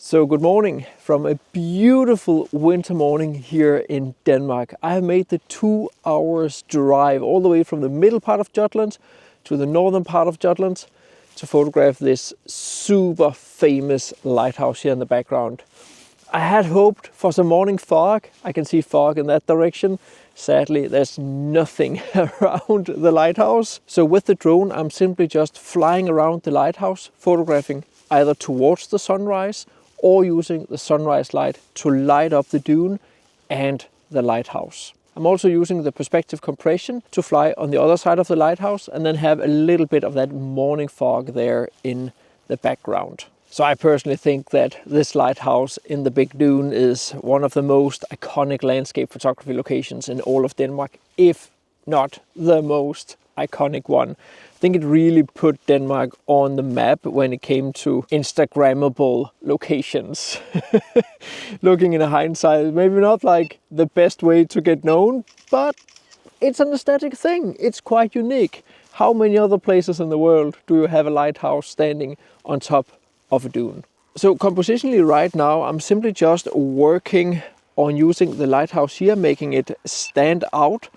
So good morning from a beautiful winter morning here in Denmark. I have made the 2 hours drive all the way from the middle part of Jutland to the northern part of Jutland to photograph this super famous lighthouse here in the background. I had hoped for some morning fog. I can see fog in that direction. Sadly, there's nothing around the lighthouse. So with the drone, I'm simply just flying around the lighthouse, photographing either towards the sunrise or using the sunrise light to light up the dune and the lighthouse. I'm also using the perspective compression to fly on the other side of the lighthouse and then have a little bit of that morning fog there in the background. So I personally think that this lighthouse in the big dune is one of the most iconic landscape photography locations in all of Denmark, if not the most iconic one. I think it really put Denmark on the map when it came to Instagrammable locations. Looking in hindsight, maybe not like the best way to get known, but it's an aesthetic thing. It's quite unique. How many other places in the world do you have a lighthouse standing on top of a dune? So compositionally right now, I'm simply just working on using the lighthouse here, making it stand out.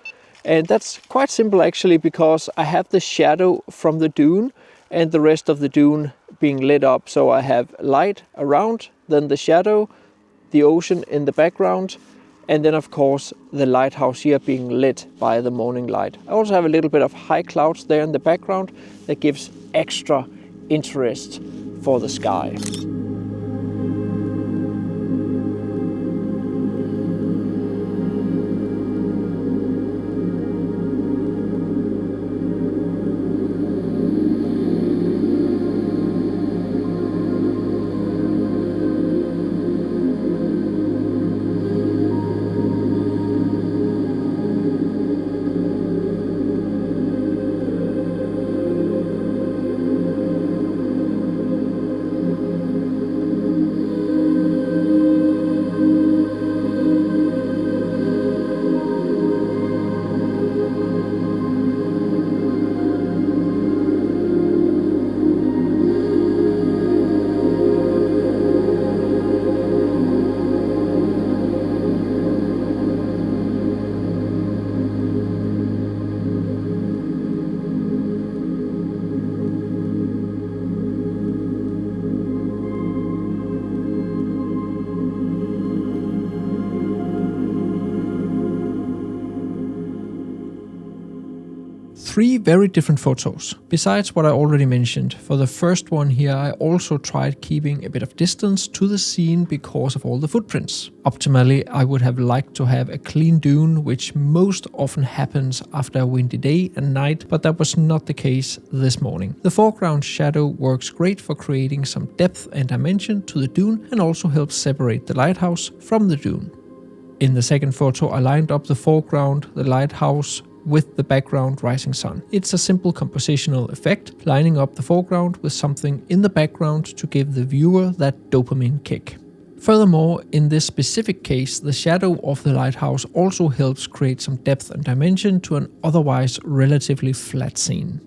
And that's quite simple actually, because I have the shadow from the dune and the rest of the dune being lit up. So I have light around, then the shadow, the ocean in the background, and then of course the lighthouse here being lit by the morning light. I also have a little bit of high clouds there in the background that gives extra interest for the sky. Three very different photos, besides what I already mentioned. For the first one here, I also tried keeping a bit of distance to the scene because of all the footprints. Optimally, I would have liked to have a clean dune, which most often happens after a windy day and night, but that was not the case this morning. The foreground shadow works great for creating some depth and dimension to the dune and also helps separate the lighthouse from the dune. In the second photo, I lined up the foreground, the lighthouse, with the background rising sun. It's a simple compositional effect, lining up the foreground with something in the background to give the viewer that dopamine kick. Furthermore, in this specific case, the shadow of the lighthouse also helps create some depth and dimension to an otherwise relatively flat scene.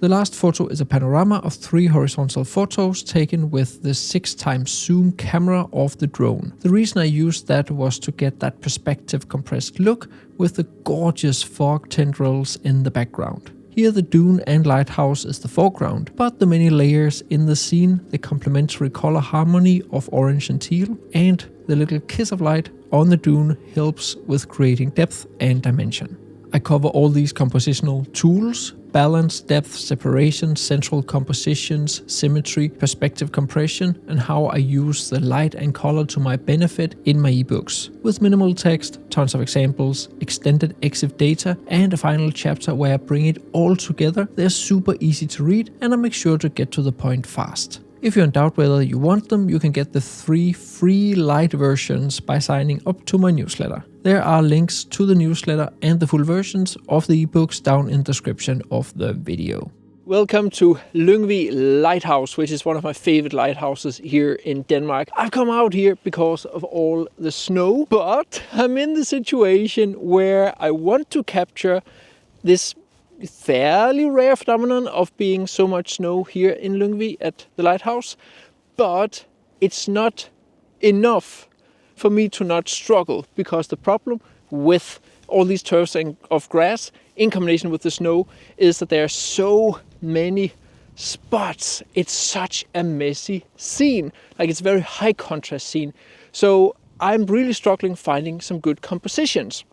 The last photo is a panorama of 3 horizontal photos taken with the 6x zoom camera of the drone. The reason I used that was to get that perspective compressed look with the gorgeous fog tendrils in the background. Here the dune and lighthouse is the foreground, but the many layers in the scene, the complementary color harmony of orange and teal, and the little kiss of light on the dune helps with creating depth and dimension. I cover all these compositional tools: balance, depth, separation, central compositions, symmetry, perspective compression, and how I use the light and color to my benefit in my eBOOKs. With minimal text, tons of examples, extended EXIF data, and a final chapter where I bring it all together. They're super easy to read, and I make sure to get to the point fast. If you're in doubt whether you want them, you can get the 3 free light versions by signing up to my newsletter. There are links to the newsletter and the full versions of the eBOOKs down in the description of the video. Welcome to Lyngvig Lighthouse, which is one of my favorite lighthouses here in Denmark. I've come out here because of all the snow, but I'm in the situation where I want to capture this fairly rare phenomenon of being so much snow here in Lyngvig at the lighthouse, but it's not enough for me to not struggle, because the problem with all these turfs of grass in combination with the snow is that there are so many spots. It's such a messy scene. Like, it's a very high contrast scene. So I'm really struggling finding some good compositions.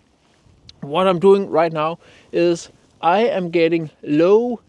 What I'm doing right now is I am getting low,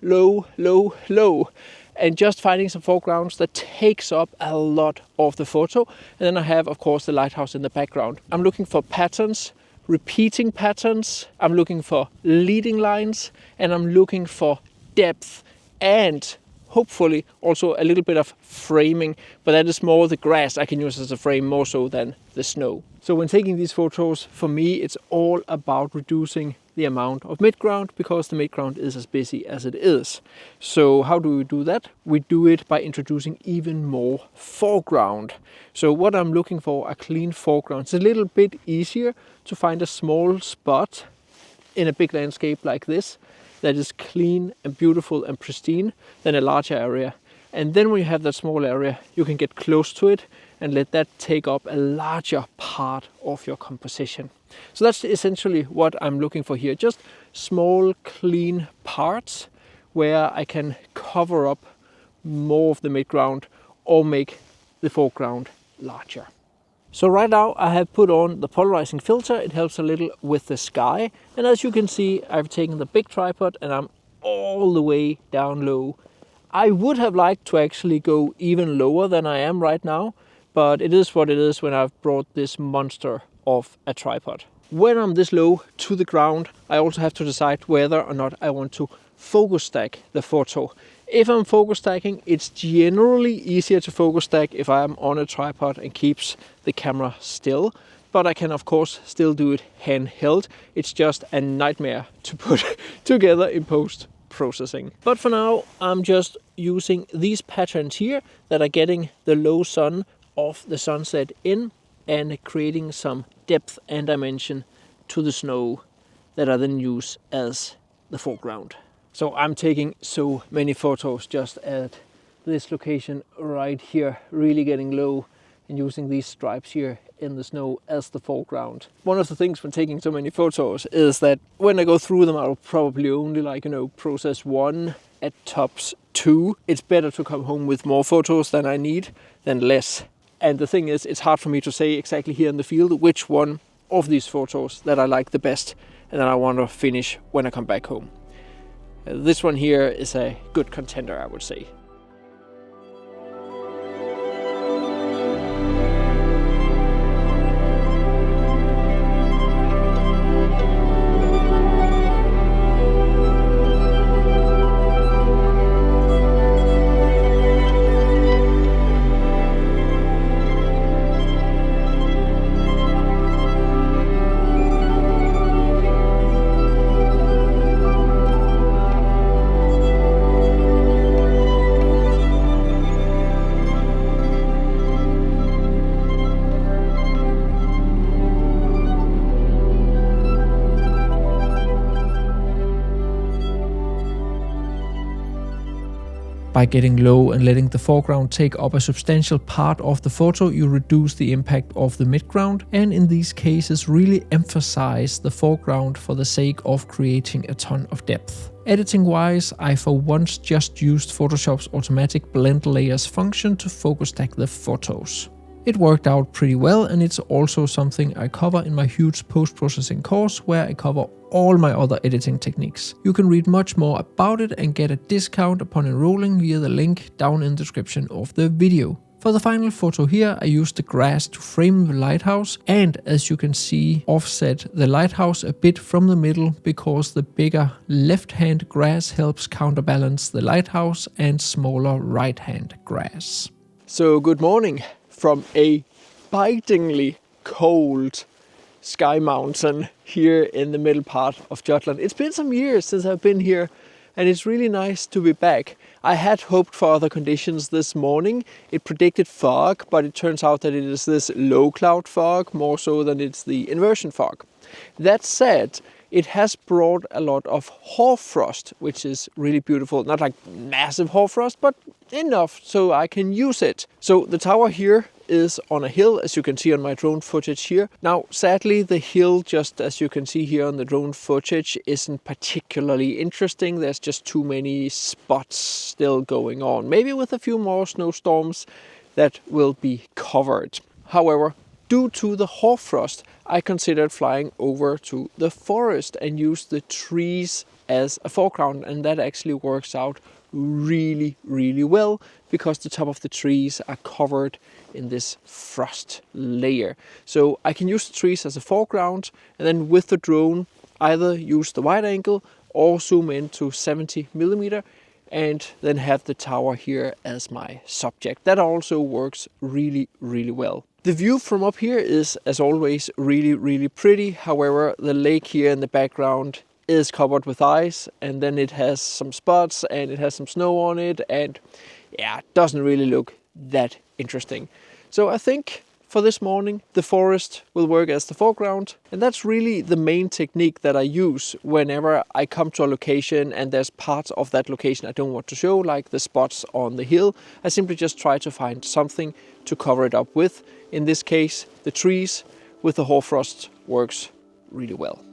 and just finding some foregrounds that takes up a lot of the photo. And then I have, of course, the lighthouse in the background. I'm looking for patterns, repeating patterns. I'm looking for leading lines, and I'm looking for depth, and hopefully also a little bit of framing, but that is more the grass I can use as a frame more so than the snow. So when taking these photos, for me, it's all about reducing the amount of midground, because the midground is as busy as it is. So how do we do that? We do it by introducing even more foreground. So what I'm looking for are clean foregrounds. It's a little bit easier to find a small spot in a big landscape like this that is clean and beautiful and pristine than a larger area. And then when you have that small area, you can get close to it and let that take up a larger part of your composition. So that's essentially what I'm looking for here. Just small, clean parts where I can cover up more of the midground or make the foreground larger. So right now I have put on the polarizing filter. It helps a little with the sky. And as you can see, I've taken the big tripod and I'm all the way down low. I would have liked to actually go even lower than I am right now, but it is what it is when I've brought this monster of a tripod. When I'm this low to the ground, I also have to decide whether or not I want to focus stack the photo. If I'm focus stacking, it's generally easier to focus stack if I'm on a tripod and keeps the camera still. But I can of course still do it handheld. It's just a nightmare to put together in post-processing. But for now, I'm just using these patterns here that are getting the low sun of the sunset in and creating some depth and dimension to the snow that I then use as the foreground. So I'm taking so many photos just at this location right here, really getting low and using these stripes here in the snow as the foreground. One of the things when taking so many photos is that when I go through them, I'll probably only process one, at tops two. It's better to come home with more photos than I need than less. And the thing is, it's hard for me to say exactly here in the field which one of these photos that I like the best and that I want to finish when I come back home. This one here is a good contender, I would say. By getting low and letting the foreground take up a substantial part of the photo, you reduce the impact of the midground, and in these cases really emphasize the foreground for the sake of creating a ton of depth. Editing wise, I for once just used Photoshop's automatic blend layers function to focus stack the photos. It worked out pretty well, and it's also something I cover in my huge post-processing course where I cover all my other editing techniques. You can read much more about it and get a discount upon enrolling via the link down in the description of the video. For the final photo here, I used the grass to frame the lighthouse, and as you can see, offset the lighthouse a bit from the middle because the bigger left-hand grass helps counterbalance the lighthouse and smaller right-hand grass. So good morning from a bitingly cold sky mountain here in the middle part of Jutland. It's been some years since I've been here, and it's really nice to be back. I had hoped for other conditions this morning. It predicted fog, but it turns out that it is this low cloud fog more so than it's the inversion fog. That said, it has brought a lot of hoarfrost, which is really beautiful. Not like massive hoarfrost, but enough so I can use it. So the tower here is on a hill, as you can see on my drone footage here. Now, sadly, the hill, just as you can see here on the drone footage, isn't particularly interesting. There's just too many spots still going on. Maybe with a few more snowstorms that will be covered. However, due to the hoarfrost, I considered flying over to the forest and use the trees as a foreground, and that actually works out really, really well because the top of the trees are covered in this frost layer. So I can use the trees as a foreground, and then with the drone either use the wide angle or zoom in to 70mm and then have the tower here as my subject. That also works really, really well. The view from up here is, as always, really, really pretty. However, the lake here in the background is covered with ice, and then it has some spots and it has some snow on it, and yeah, it doesn't really look that interesting. So I think for this morning, the forest will work as the foreground, and that's really the main technique that I use whenever I come to a location and there's parts of that location I don't want to show, like the spots on the hill. I simply just try to find something to cover it up with. In this case, the trees with the hoarfrost works really well.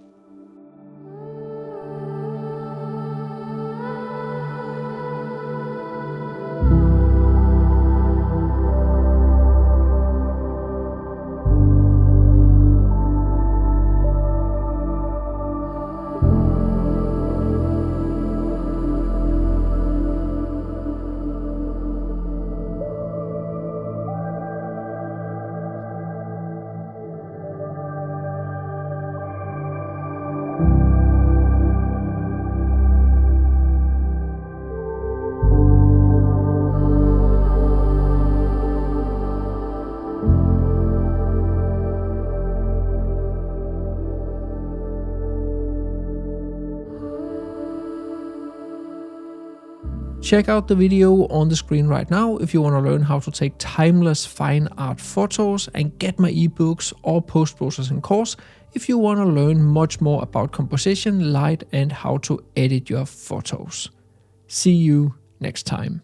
Check out the video on the screen right now if you want to learn how to take timeless fine art photos, and get my ebooks or post-processing course if you want to learn much more about composition, light, and how to edit your photos. See you next time.